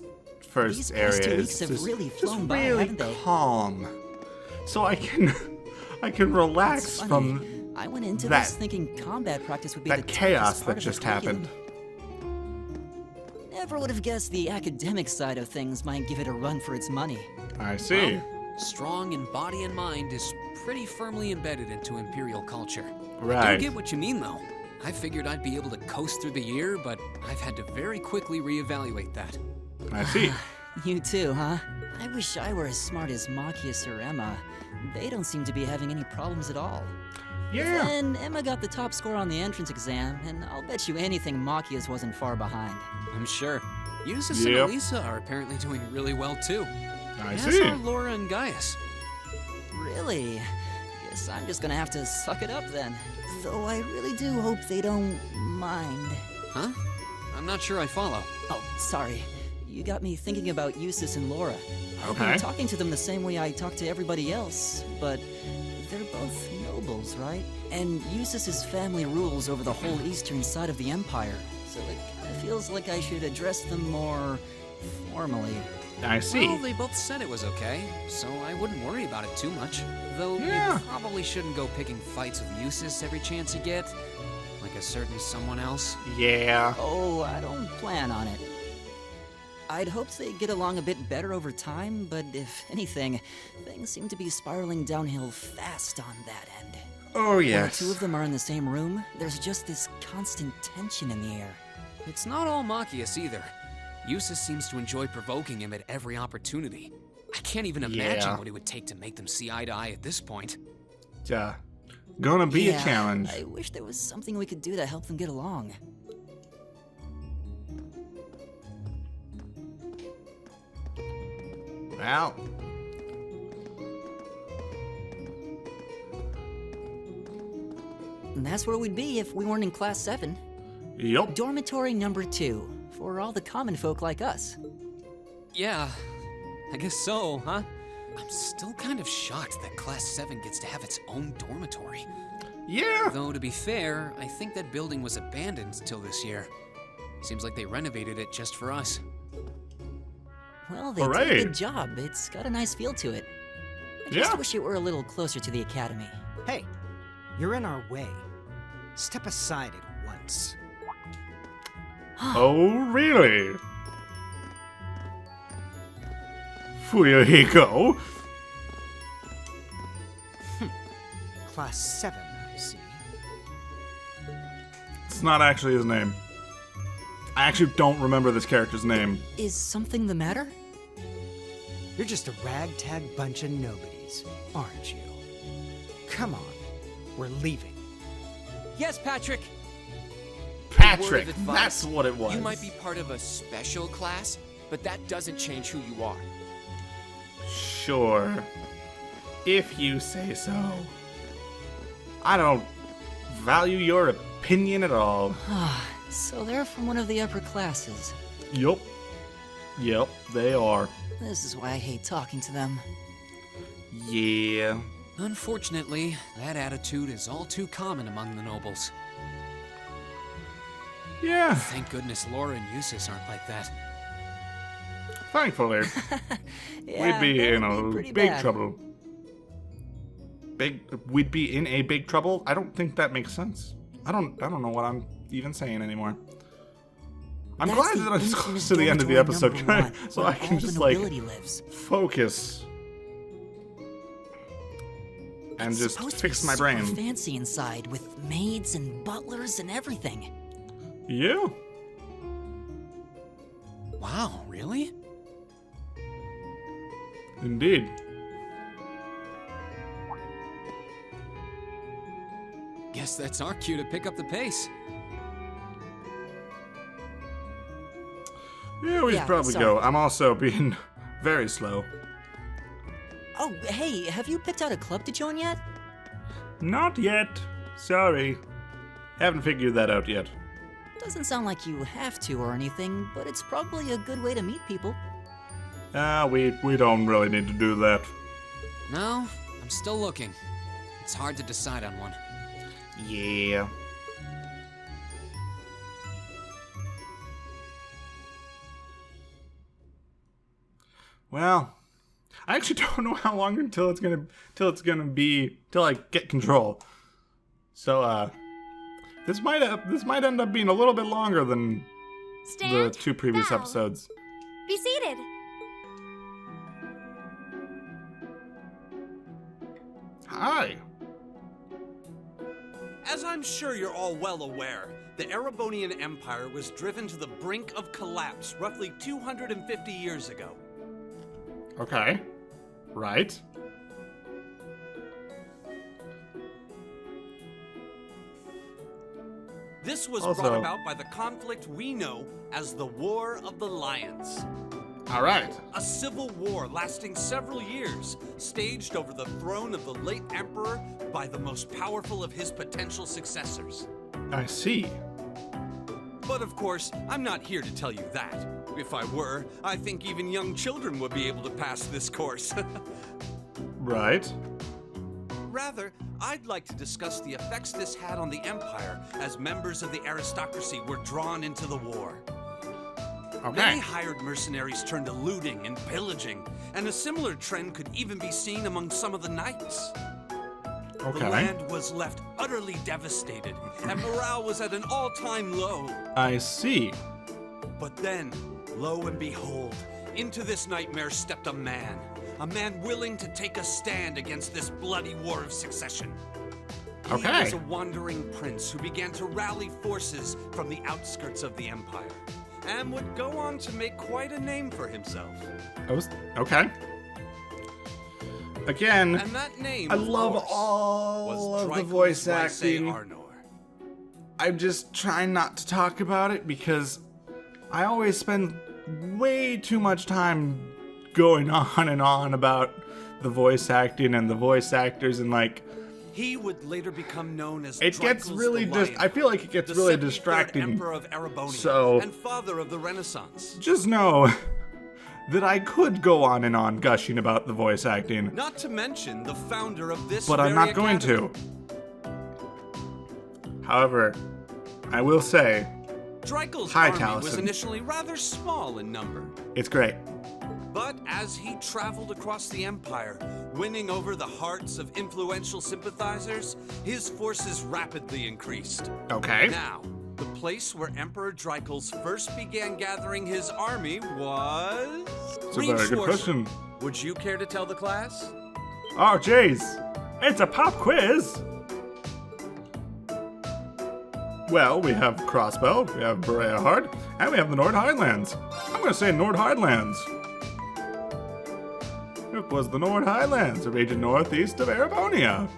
first These area past 2 is weeks have just, really just flown by, really haven't they? calm, so I can relax It's funny. from I went into that- this thinking combat practice would be the that chaos toughest that part of the just happened. curriculum. Never would have guessed the academic side of things might give it a run for its money. I see. Well, strong in body and mind is pretty firmly embedded into Imperial culture. I Right. do get what you mean, though. I figured I'd be able to coast through the year, but I've had to very quickly reevaluate that. I see. You too, huh? I wish I were as smart as Machias or Emma. They don't seem to be having any problems at all. Yeah. Then Emma got the top score on the entrance exam, and I'll bet you anything Machias wasn't far behind. I'm sure. Eustace Yep. and Elisa are apparently doing really well, too. I As see. are Laura and Gaius. Really? Guess I'm just gonna have to suck it up then. Though I really do hope they don't mind. Huh? I'm not sure I follow. Oh, sorry. You got me thinking about Eustace and Laura. I've Okay. been talking to them the same way I talk to everybody else, but they're both nobles, right? And Eustace's family rules over the whole eastern side of the empire, so it kind of feels like I should address them more formally. I see. Well, they both said it was okay, so I wouldn't worry about it too much. Though Yeah. you probably shouldn't go picking fights with Eustace every chance you get, like a certain someone else. Yeah. Oh, I don't plan on it. I'd hoped they'd get along a bit better over time, but if anything, things seem to be spiraling downhill fast on that end. Oh When yes. the two of them are in the same room, there's just this constant tension in the air. It's not all Machias either. Eustace seems to enjoy provoking him at every opportunity. I can't even imagine Yeah. what it would take to make them see eye to eye at this point. Gonna be Yeah, a challenge. I wish there was something we could do to help them get along. Well. And that's where we'd be if we weren't in Class 7. Yup. Dormitory number 2, for all the common folk like us. Yeah, I guess so, huh? I'm still kind of shocked that Class 7 gets to have its own dormitory. Yeah. Though, to be fair, I think that building was abandoned till this year. Seems like they renovated it just for us. Well, they did a Hooray. good job. It's got a nice feel to it. I Yeah. just wish it were a little closer to the academy. Hey, you're in our way. Step aside at once. Oh, really? Fuyahiko? Class 7, I see. It's not actually his name. I actually don't remember this character's name. Is something the matter? You're just a ragtag bunch of nobodies, aren't you? Come on, we're leaving. Yes, Patrick! Patrick, Word of advice. that's what it was. You might be part of a special class, but that doesn't change who you are. Sure. If you say so. I don't value your opinion at all. So they're from one of the upper classes. Yup. Yep, they are. This is why I hate talking to them. Yeah. Unfortunately, that attitude is all too common among the nobles. Yeah. Thank goodness Laura and Eustace aren't like that. Thankfully. Yeah, We'd be that in would a be pretty big bad. trouble. We'd be in a big trouble? I don't think that makes sense. I don't know what I'm even saying anymore. I'm That's glad the that I'm infamous close to the end of the dormitory episode, number 1, so where I can all the just like nobility lives. focus and It's just supposed to fix be my super brain. fancy inside with maids and butlers and everything. Yeah. Wow, really? Indeed. Guess that's our cue to pick up the pace. Yeah, we should probably go. I'm also being very slow. Oh, hey, have you picked out a club to join yet? Not yet. Sorry. Haven't figured that out yet. Doesn't sound like you have to or anything, but it's probably a good way to meet people. We don't really need to do that. No, I'm still looking. It's hard to decide on one. Yeah. Well, I actually don't know how long until I get control. So this might end up being a little bit longer than the 2 previous episodes. Be seated. Hi. As I'm sure you're all well aware, the Erebonian Empire was driven to the brink of collapse roughly 250 years ago. Okay. Right. This was Also- brought about by the conflict we know as the War of the Lions. All right. A civil war lasting several years, staged over the throne of the late emperor by the most powerful of his potential successors. I see. But of course, I'm not here to tell you that. If I were, I think even young children would be able to pass this course. Right. Rather, I'd like to discuss the effects this had on the Empire as members of the aristocracy were drawn into the war. Okay. Many hired mercenaries turned to looting and pillaging, and a similar trend could even be seen among some of the knights. Okay. The land was left utterly devastated, and morale was at an all-time low. I see. But then, lo and behold, into this nightmare stepped a man willing to take a stand against this bloody war of succession. Okay. He was a wandering prince who began to rally forces from the outskirts of the empire, and would go on to make quite a name for himself. Okay. Again, And that name, I of love course, all was of the Drycles voice Lysae acting. Arnor. I'm just trying not to talk about it because I always spend way too much time going on and on about the voice acting and the voice actors, and like He would later become known as it gets Drycles really the Lion, I feel like it gets the really 73rd distracting. Emperor of Erebonia, So and father of the Renaissance. just know that I could go on and on gushing about the voice acting, Not to mention the founder of this but I'm very not going academy. to. However, I will say Drycles' Hi, army was Taliesin. initially rather small in number. it's great. But as he traveled across the empire, winning over the hearts of influential sympathizers, his forces rapidly increased. Okay. Now, the place where Emperor Drycles first began gathering his army was... It's a very good question. Would you care to tell the class? Oh, jeez. It's a pop quiz. Well, we have Crossbow, we have Berea Heart, and we have the Nord Highlands. I'm going to say Nord Highlands. It was the Nord Highlands, a region northeast of Erebonia.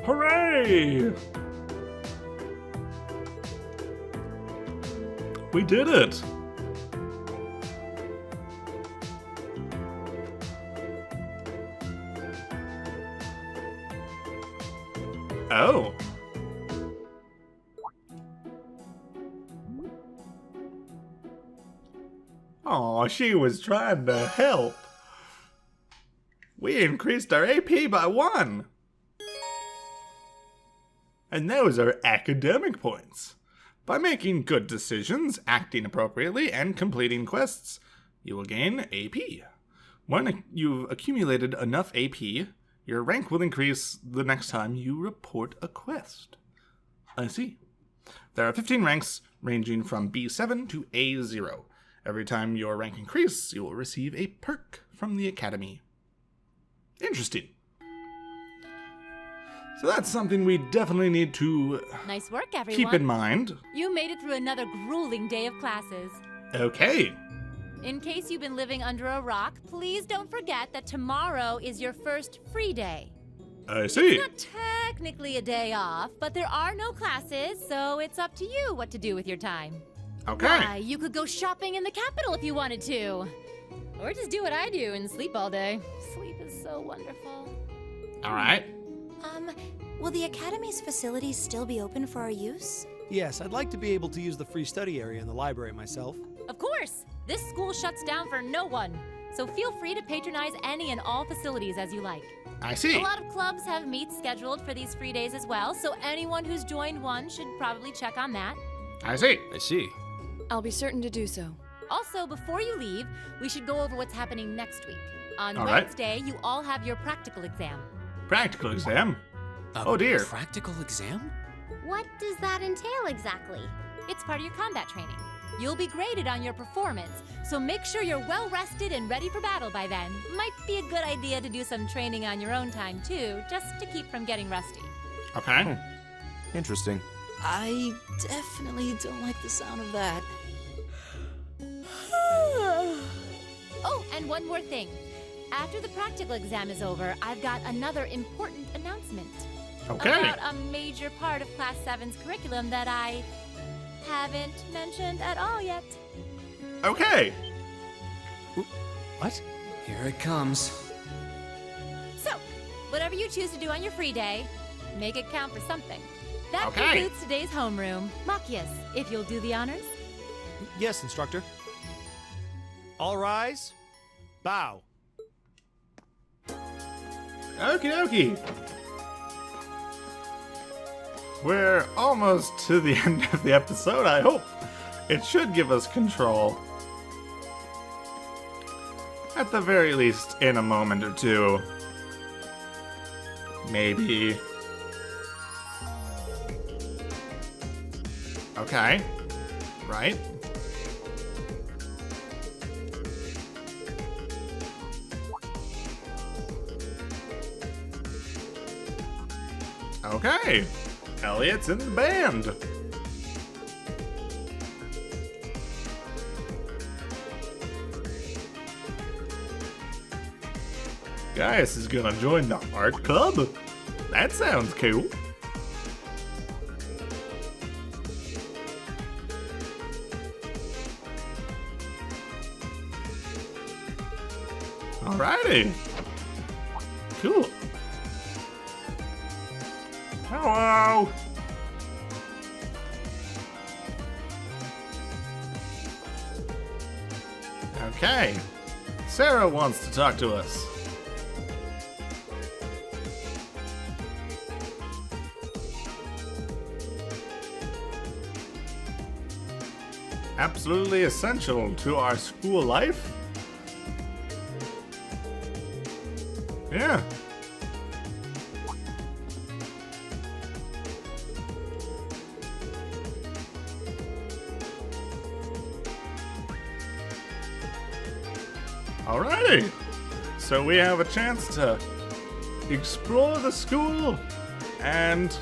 Hooray! We did it! Oh. Oh, she was trying to help. We increased our AP by 1. And those are academic points. By making good decisions, acting appropriately, and completing quests, you will gain AP. When you've accumulated enough AP, your rank will increase the next time you report a quest. I see. There are 15 ranks ranging from B7 to A0. Every time your rank increases, you will receive a perk from the academy. Interesting. So that's something we definitely need to Nice work, everyone. keep in mind. You made it through another grueling day of classes. Okay. In case you've been living under a rock, please don't forget that tomorrow is your first free day. I see. It's not technically a day off, but there are no classes, so it's up to you what to do with your time. Okay. Why, you could go shopping in the capital if you wanted to. Or just do what I do and sleep all day. Sleep is so wonderful. All right. Will the Academy's facilities still be open for our use? Yes, I'd like to be able to use the free study area in the library myself. Of course! This school shuts down for no one, so feel free to patronize any and all facilities as you like. I see. A lot of clubs have meets scheduled for these free days as well, so anyone who's joined one should probably check on that. I see. I see. I'll be certain to do so. Also, before you leave, we should go over what's happening next week. On All right. Wednesday, you all have your practical exam. Practical exam? A Oh dear. Practical exam? What does that entail exactly? It's part of your combat training. You'll be graded on your performance, so make sure you're well rested and ready for battle by then. Might be a good idea to do some training on your own time too, just to keep from getting rusty. Okay. Interesting. I definitely don't like the sound of that. Oh, and one more thing. After the practical exam is over, I've got another important announcement. Okay. About a major part of Class 7's curriculum that I haven't mentioned at all yet. Okay. What? Here it comes. So, whatever you choose to do on your free day, make it count for something. That Okay. concludes today's homeroom. Machias, if you'll do the honors. Yes, instructor. All rise. Bow. Okie dokie. We're almost to the end of the episode, I hope. It should give us control. At the very least, in a moment or two. Maybe. Okay. Right. Okay. Elliot's in the band. Gaius is gonna join the art club? That sounds cool. Alrighty. Cool. Hello. Okay. Sarah wants to talk to us. Absolutely essential to our school life? Yeah. Alrighty. So we have a chance to explore the school and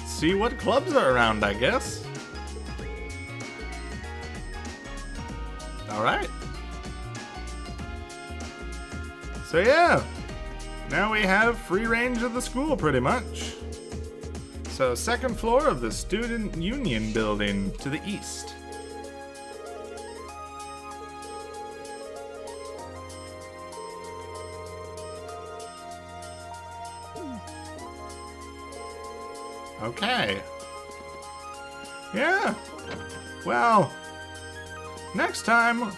see what clubs are around, I guess. Alright. So yeah, now we have free range of the school pretty much. So second floor of the Student Union building to the east. Okay. Yeah. Well, next time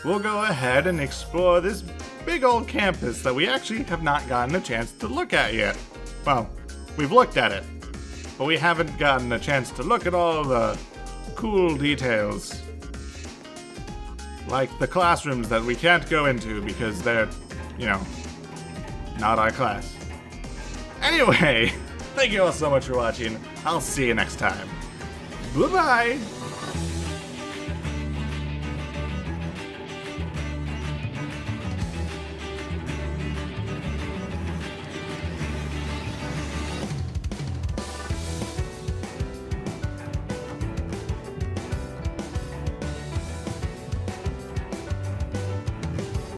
we'll go ahead and explore this big old campus that we actually have not gotten a chance to look at yet. Well, we've looked at it, but we haven't gotten a chance to look at all the cool details. Like the classrooms that we can't go into because they're, not our class. Anyway, thank you all so much for watching. I'll see you next time. Bye-bye!